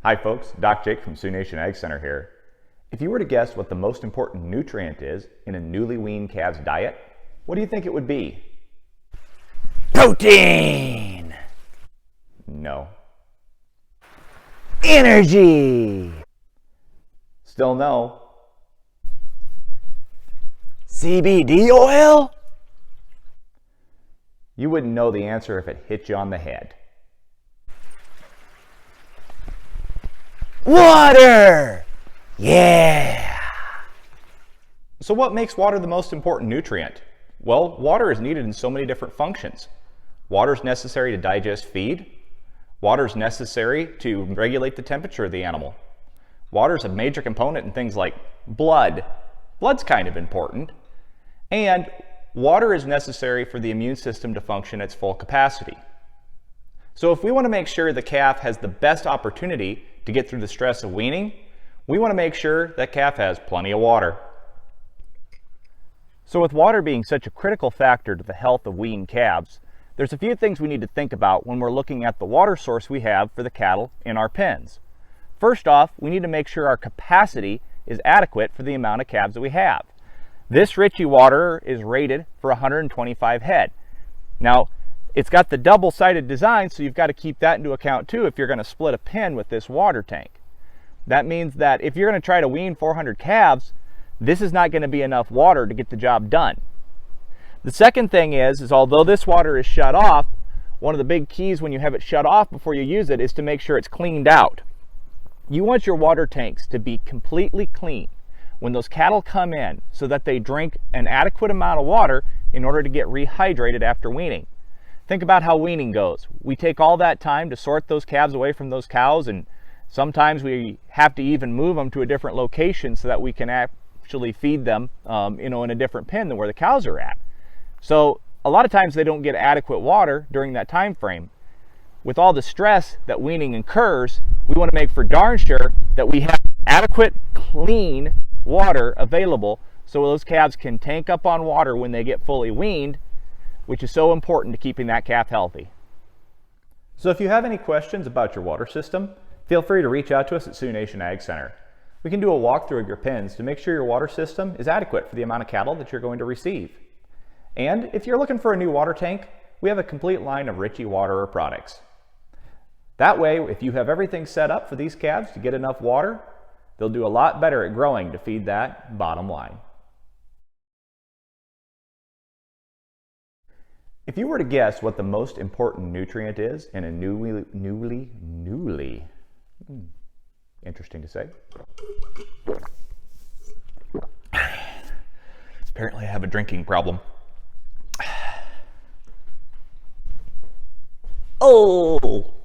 Hi folks, Doc Jake from Sioux Nation Ag Center here. If you were to guess what the most important nutrient is in a newly weaned calf's diet, what do you think it would be? Protein! No. Energy! Still no. CBD oil? You wouldn't know the answer if it hit you on the head. Water! Yeah! So what makes water the most important nutrient? Well, water is needed in so many different functions. Water is necessary to digest feed. Water is necessary to regulate the temperature of the animal. Water is a major component in things like blood. Blood's kind of important. And water is necessary for the immune system to function at its full capacity. So if we want to make sure the calf has the best opportunity to get through the stress of weaning, we want to make sure that calf has plenty of water. So with water being such a critical factor to the health of weaned calves, there's a few things we need to think about when we're looking at the water source we have for the cattle in our pens. First off, we need to make sure our capacity is adequate for the amount of calves that we have. This Ritchie water is rated for 125 head. Now, it's got the double-sided design, so you've got to keep that into account too if you're going to split a pen with this water tank. That means that if you're going to try to wean 400 calves, this is not going to be enough water to get the job done. The second thing is although this water is shut off, one of the big keys when you have it shut off before you use it is to make sure it's cleaned out. You want your water tanks to be completely clean when those cattle come in so that they drink an adequate amount of water in order to get rehydrated after weaning. Think about how weaning goes. We take all that time to sort those calves away from those cows, and sometimes we have to even move them to a different location so that we can actually feed them in a different pen than where the cows are at. So a lot of times they don't get adequate water during that time frame. With all the stress that weaning incurs, we want to make for darn sure that we have adequate, clean water available so those calves can tank up on water when they get fully weaned, which is so important to keeping that calf healthy. So if you have any questions about your water system, feel free to reach out to us at Sioux Nation Ag Center. We can do a walkthrough of your pens to make sure your water system is adequate for the amount of cattle that you're going to receive. And if you're looking for a new water tank, we have a complete line of Ritchie water products. That way, if you have everything set up for these calves to get enough water, they'll do a lot better at growing to feed that bottom line. If you were to guess what the most important nutrient is in a interesting to say. Apparently I have a drinking problem. Oh!